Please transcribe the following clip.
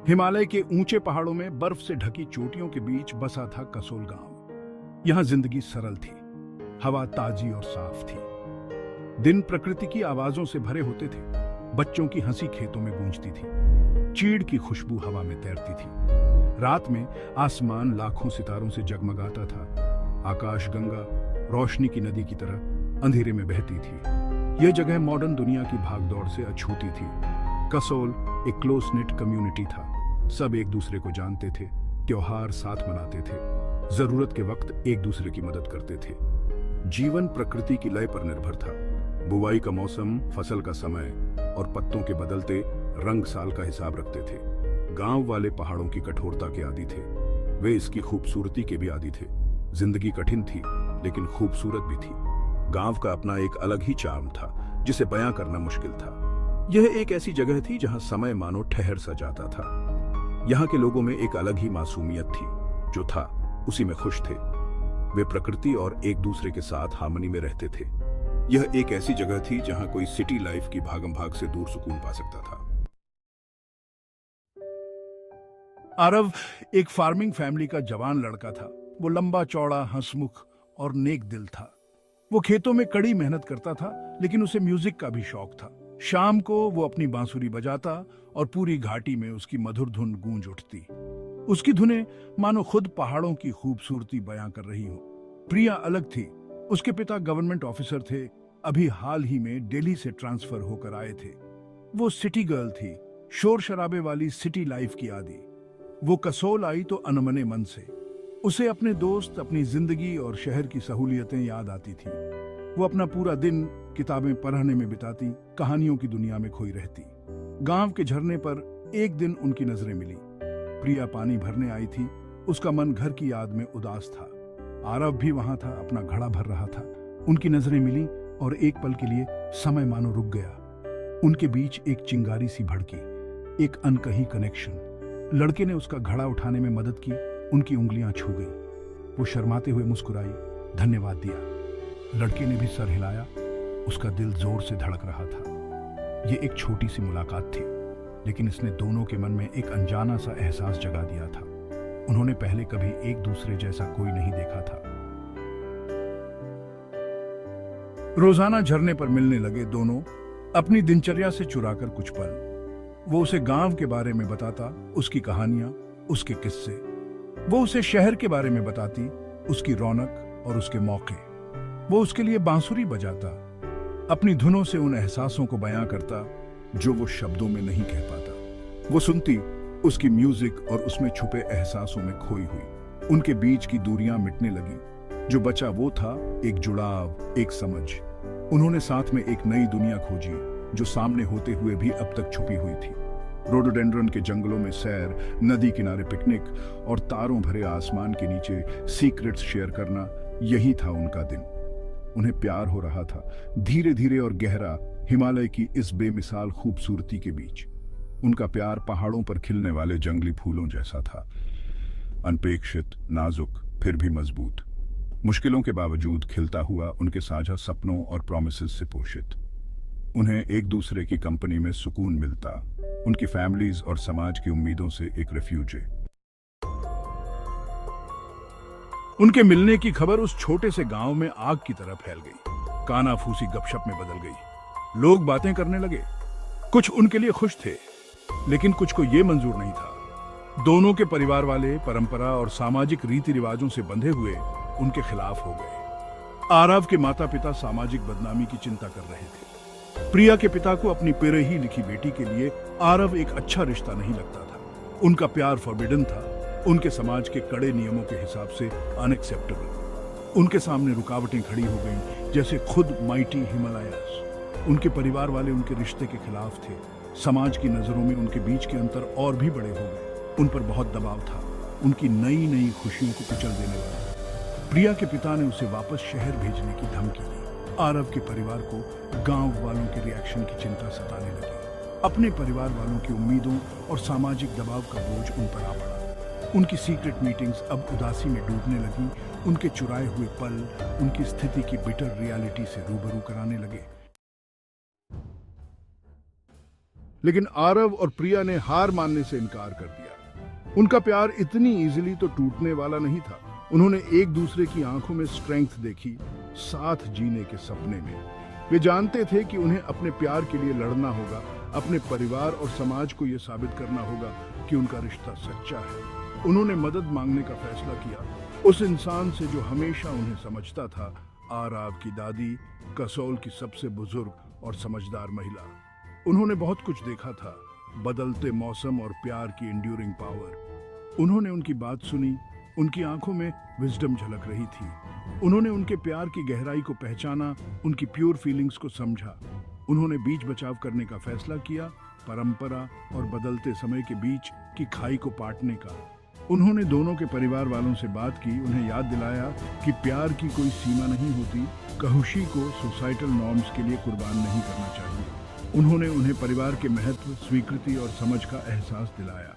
हिमालय के ऊंचे पहाड़ों में बर्फ से ढकी चोटियों के बीच बसा था कसोल गांव। यहां जिंदगी सरल थी, हवा ताजी और साफ थी। दिन प्रकृति की आवाजों से भरे होते थे। बच्चों की हंसी खेतों में गूंजती थी, चीड़ की खुशबू हवा में तैरती थी। रात में आसमान लाखों सितारों से जगमगाता था। आकाश गंगा रोशनी की नदी की तरह अंधेरे में बहती थी। यह जगह मॉडर्न दुनिया की भागदौड़ से अछूती थी। कसोल एक क्लोज निट कम्युनिटी था। सब एक दूसरे को जानते थे, त्योहार साथ मनाते थे, जरूरत के वक्त एक दूसरे की मदद करते थे। जीवन प्रकृति की लय पर निर्भर था। बुवाई का मौसम, फसल का समय और पत्तों के बदलते रंग साल का हिसाब रखते थे। गांव वाले पहाड़ों की कठोरता के आदी थे, वे इसकी खूबसूरती के भी आदी थे। जिंदगी कठिन थी लेकिन खूबसूरत भी थी। गांव का अपना एक अलग ही चार्म था जिसे बयां करना मुश्किल था। यह एक ऐसी जगह थी जहां समय मानो ठहर सा जाता था। यहाँ के लोगों में एक अलग ही मासूमियत थी। जो था उसी में खुश थे। वे प्रकृति और एक दूसरे के साथ हार्मनी में रहते थे। यह एक ऐसी जगह थी जहां कोई सिटी लाइफ की भागम भाग से दूर सुकून पा सकता था। आरव एक फार्मिंग फैमिली का जवान लड़का था। वो लंबा चौड़ा, हंसमुख और नेक दिल था। वो खेतों में कड़ी मेहनत करता था, लेकिन उसे म्यूजिक का भी शौक था। शाम को वो अपनी बांसुरी बजाता और पूरी घाटी में उसकी मधुर धुन गूंज उठती। उसकी धुनें मानो खुद पहाड़ों की खूबसूरती बयां कर रही हो। प्रिया अलग थी। उसके पिता गवर्नमेंट ऑफिसर थे, अभी हाल ही में दिल्ली से ट्रांसफर होकर आए थे। वो सिटी गर्ल थी, शोर शराबे वाली सिटी लाइफ की आदी। वो कसोल आई तो अनमने मन से। उसे अपने दोस्त, अपनी जिंदगी और शहर की सहूलियतें याद आती थी। वो अपना पूरा दिन किताबें पढ़ने में बिताती, कहानियों की दुनिया में खोई रहती। गांव के झरने पर एक दिन उनकी नजरें मिली। प्रिया पानी भरने आई थी। उसका मन घर की याद में उदास था। आरव भी वहां था, अपना घड़ा भर रहा था। उनकी नजरें मिली और एक पल के लिए समय मानो रुक गया। उनके बीच एक चिंगारी सी भड़की, एक अनकही कनेक्शन। लड़के ने उसका घड़ा उठाने में मदद की, उनकी उंगलियां छू गई। वो शर्माते हुए मुस्कुराई, धन्यवाद दिया। लड़के ने भी सर हिलाया, उसका दिल जोर से धड़क रहा था। ये एक छोटी सी मुलाकात थी, लेकिन इसने दोनों के मन में एक अनजाना सा एहसास जगा दिया था। उन्होंने पहले कभी एक दूसरे जैसा कोई नहीं देखा था। रोजाना झरने पर मिलने लगे दोनों, अपनी दिनचर्या से चुराकर कुछ पल। वो उसे गांव के बारे में बताता, उसकी कहानियां, उसके किस्से। वो उसे शहर के बारे में बताती, उसकी रौनक और उसके मौके। वो उसके लिए बांसुरी बजाता, अपनी धुनों से उन एहसासों को बयां करता जो वो शब्दों में नहीं कह पाता। वो सुनती, उसकी म्यूजिक और उसमें छुपे एहसासों में खोई हुई। उनके बीच की दूरियां मिटने लगी। जो बचा वो था एक जुड़ाव, एक समझ। उन्होंने साथ में एक नई दुनिया खोजी जो सामने होते हुए भी अब तक छुपी हुई थी। रोडोडेंड्रन के जंगलों में सैर, नदी किनारे पिकनिक और तारों भरे आसमान के नीचे सीक्रेट्स शेयर करना, यही था उनका दिन। उन्हें प्यार हो रहा था, धीरे धीरे और गहरा, हिमालय की इस बेमिसाल खूबसूरती के बीच। उनका प्यार पहाड़ों पर खिलने वाले जंगली फूलों जैसा था, अनपेक्षित, नाजुक, फिर भी मजबूत। मुश्किलों के बावजूद खिलता हुआ, उनके साझा सपनों और प्रॉमिसेस से पोषित। उन्हें एक दूसरे की कंपनी में सुकून मिलता, उनकी फैमिलीज और समाज की उम्मीदों से एक रेफ्यूजी। उनके मिलने की खबर उस छोटे से गांव में आग की तरह फैल गई। काना फूसी गपशप में बदल गई। लोग बातें करने लगे। कुछ उनके लिए खुश थे, लेकिन कुछ को यह मंजूर नहीं था। दोनों के परिवार वाले परंपरा और सामाजिक रीति रिवाजों से बंधे हुए उनके खिलाफ हो गए। आरव के माता पिता सामाजिक बदनामी की चिंता कर रहे थे। प्रिया के पिता को अपनी पिरही लिखी बेटी के लिए आरव एक अच्छा रिश्ता नहीं लगता था। उनका प्यार फॉरबिडन था, उनके समाज के कड़े नियमों के हिसाब से अनएक्सेप्टेबल। उनके सामने रुकावटें खड़ी हो गईं, जैसे खुद माइटी हिमालयास। उनके परिवार वाले उनके रिश्ते के खिलाफ थे। समाज की नजरों में उनके बीच के अंतर और भी बड़े हो गए। उन पर बहुत दबाव था, उनकी नई नई खुशियों को कुचल देने वाला। प्रिया के पिता ने उसे वापस शहर भेजने की धमकी दी। आरव के परिवार को गांव वालों के रिएक्शन की चिंता सताने लगी। अपने परिवार वालों की उम्मीदों और सामाजिक दबाव का बोझ उन पर आ पड़ा। उनकी सीक्रेट मीटिंग्स अब उदासी में डूबने लगी। उनके चुराए हुए पल उनकी स्थिति की बिटर रियलिटी से रूबरू कराने लगे। लेकिन आरव और प्रिया ने हार मानने से इनकार कर दिया। उनका प्यार इतनी इजीली तो टूटने वाला नहीं था। उन्होंने एक दूसरे की आंखों में स्ट्रेंथ देखी, साथ जीने के सपने में। वे जानते थे कि उन्हें अपने प्यार के लिए लड़ना होगा, अपने परिवार और समाज को यह साबित करना होगा कि उनका रिश्ता सच्चा है। उन्होंने मदद मांगने का फैसला किया, उस इंसान से जो हमेशा उन्हें समझता था, आरव की दादी, कसौल की सबसे बुजुर्ग और समझदार महिला। उन्होंने बहुत कुछ देखा था, बदलते मौसम और प्यार की एंड्यूरिंग पावर। उन्होंने उनकी बात सुनी, उनकी आंखों में विजडम झलक रही थी। उन्होंने उनके प्यार की गहराई को पहचाना, उनकी प्योर फीलिंग्स को समझा। उन्होंने बीच बचाव करने का फैसला किया, परंपरा और बदलते समय के बीच की खाई को पाटने का। उन्होंने दोनों के परिवार वालों से बात की, उन्हें याद दिलाया कि प्यार की कोई सीमा नहीं होती, खुशी को सोसाइटल नॉर्म्स के लिए कुर्बान नहीं करना चाहिए। उन्होंने उन्हें परिवार के महत्व, स्वीकृति और समझ का एहसास दिलाया।